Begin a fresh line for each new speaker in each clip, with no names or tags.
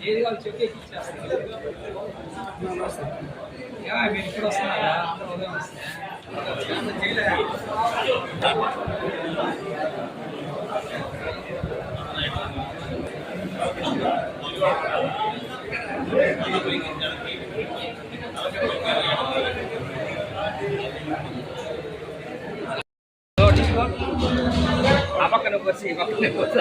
ఏది వాళ్ళు చెక్ ఎక్కిచ్చేస్తారు. మీరు ఇప్పుడు వస్తున్నారా? అందరూ ఉదయం ఆ పక్కన వచ్చి ఈ పక్కన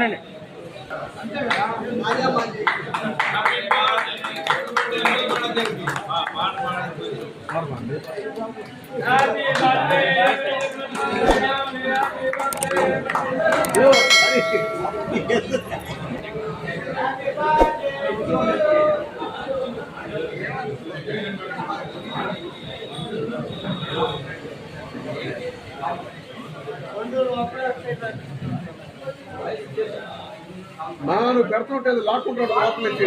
రండి.
నాను పెడుతుంటే లాక్కుంటాడు లోపలికి.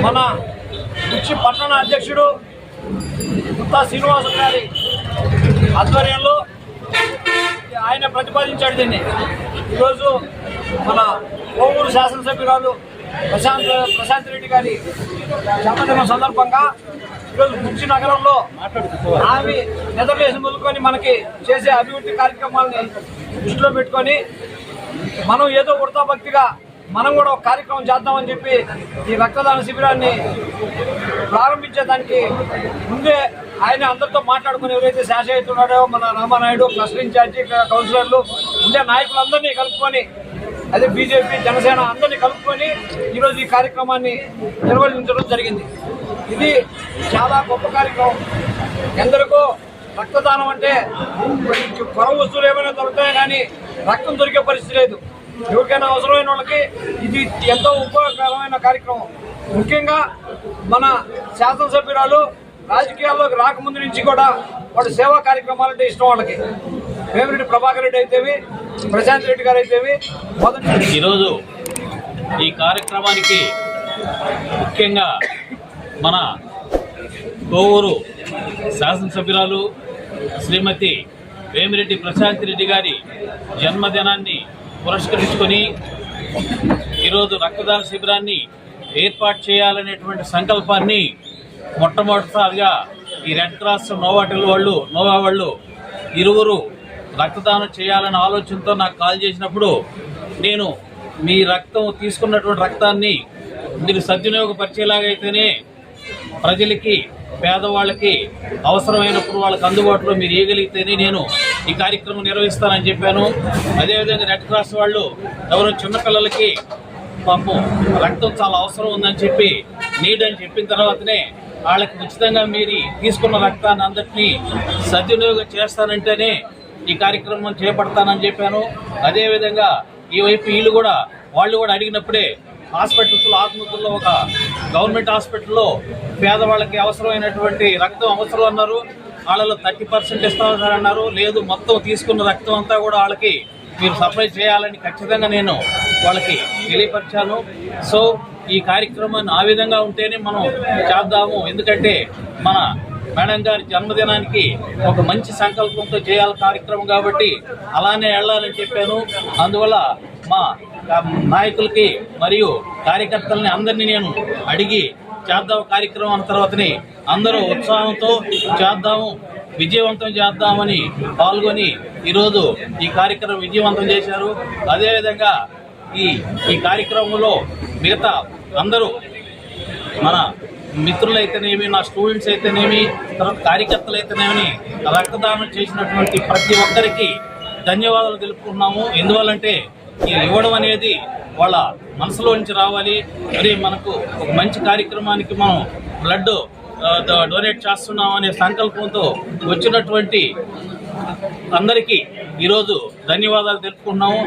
మన కుర్చి పట్టణ అధ్యక్షుడు గుత్తా శ్రీనివాస గారి ఆధ్వర్యంలో ఆయన ప్రతిపాదించాడు దీన్ని. ఈరోజు మన కోవూరు శాసనసభ్యురాలు ప్రశాంత్ రెడ్డి గారి జన్మదినం సందర్భంగా ఈరోజు కుర్చి నగరంలో ఆమె నిద్రలేసి మొదలుకొని మనకి చేసే అభివృద్ధి కార్యక్రమాలని దృష్టిలో పెట్టుకొని మనం ఏదో వృతాభక్తిగా మనం కూడా ఒక కార్యక్రమం చేద్దామని చెప్పి ఈ రక్తదాన శిబిరాన్ని ప్రారంభించేదానికి ముందే ఆయన అందరితో మాట్లాడుకుని ఎవరైతే శాసనసభ్యులు ఉన్నాడో మన రామానాయుడు క్లస్టర్ ఇన్ఛార్జి కౌన్సిలర్లు ఉండే నాయకులందరినీ కలుపుకొని అదే బీజేపీ జనసేన అందరినీ కలుపుకొని ఈరోజు ఈ కార్యక్రమాన్ని నిర్వహించడం జరిగింది. ఇది చాలా గొప్ప కార్యక్రమం. ఎందరికో రక్తదానం అంటే కొర వస్తువులు ఏమైనా దొరుకుతాయి కానీ రక్తం దొరికే పరిస్థితి లేదు. ఎవరికైనా అవసరమైన వాళ్ళకి ఇది ఎంతో ఉపయోగకరమైన కార్యక్రమం. ముఖ్యంగా మన శాసనసభ్యురాలు రాజకీయాల్లోకి రాకముందు నుంచి కూడా వాడు సేవా కార్యక్రమాలంటే ఇష్టం. వాళ్ళకి వేమిరెడ్డి ప్రభాకర్ రెడ్డి అయితేవి, ప్రశాంత్ రెడ్డి గారు అయితేవి మొదటి
ఈరోజు ఈ కార్యక్రమానికి ముఖ్యంగా మన కోవూరు శాసనసభ్యురాలు శ్రీమతి వేమిరెడ్డి ప్రశాంత్ రెడ్డి గారి జన్మదినాన్ని పురస్కరించుకొని ఈరోజు రక్తదాన శిబిరాన్ని ఏర్పాటు చేయాలనేటువంటి సంకల్పాన్ని మొట్టమొదటిసారిగా ఈ రెడ్ క్రాస్ నోవా వాళ్ళు ఇరువురు రక్తదానం చేయాలనే ఆలోచనతో నాకు కాల్ చేసినప్పుడు నేను మీ రక్తం తీసుకున్నటువంటి రక్తాన్ని మీరు సద్వినియోగపరిచేలాగా అయితేనే ప్రజలకి పేదవాళ్ళకి అవసరమైనప్పుడు వాళ్ళకి అందుబాటులో మీరు ఇవ్వగలిగితేనే నేను ఈ కార్యక్రమం నిర్వహిస్తానని చెప్పాను. అదేవిధంగా రెడ్ క్రాస్ వాళ్ళు ఎవరో చిన్నపిల్లలకి పాపం రక్తం చాలా అవసరం ఉందని చెప్పి నీడ్ అని చెప్పిన తర్వాతనే వాళ్ళకి ఉచితంగా మీరు తీసుకున్న రక్తాన్ని అందరినీ సద్వినియోగం చేస్తానంటేనే ఈ కార్యక్రమం చేపడతానని చెప్పాను. అదేవిధంగా ఈ వైపు వాళ్ళు కూడా అడిగినప్పుడే హాస్పిటల్స్లో ఆత్మహత్యలో ఒక గవర్నమెంట్ హాస్పిటల్లో పేదవాళ్ళకి అవసరమైనటువంటి రక్తం అవసరం అన్నారు. వాళ్ళలో 30% ఇస్తామన్నారు. లేదు, మొత్తం తీసుకున్న రక్తం అంతా కూడా వాళ్ళకి మీరు సప్లై చేయాలని ఖచ్చితంగా నేను వాళ్ళకి తెలియపరిచాను. సో ఈ కార్యక్రమాన్ని ఆ విధంగా ఉంటేనే మనం చేద్దాము. ఎందుకంటే మన మేడం గారి జన్మదినానికి ఒక మంచి సంకల్పంతో చేయాలి కార్యక్రమం కాబట్టి అలానే వెళ్ళాలని చెప్పాను. అందువల్ల మా నాయకులకి మరియు కార్యకర్తలని అందరినీ నేను అడిగి చేద్దాం కార్యక్రమం అన్న తర్వాతనే అందరూ ఉత్సాహంతో చేద్దాము, విజయవంతం చేద్దామని పాల్గొని ఈరోజు ఈ కార్యక్రమం విజయవంతం చేశారు. అదేవిధంగా ఈ కార్యక్రమంలో మిగతా అందరూ మన మిత్రులైతేనేమి, నా స్టూడెంట్స్ అయితేనేమి, తర్వాత కార్యకర్తలు అయితేనేమి రక్తదానం చేసినటువంటి ప్రతి ఒక్కరికి ధన్యవాదాలు తెలుపుకుంటున్నాము. ఎందువల్లంటే ఇవ్వడం అనేది వాళ్ళ మనసులో నుంచి రావాలి. మరి మనకు ఒక మంచి కార్యక్రమానికి మనం బ్లడ్ డొనేట్ చేస్తున్నాం అనే సంకల్పంతో వచ్చినటువంటి అందరికీ ఈరోజు ధన్యవాదాలు తెలుపుకుంటున్నాము.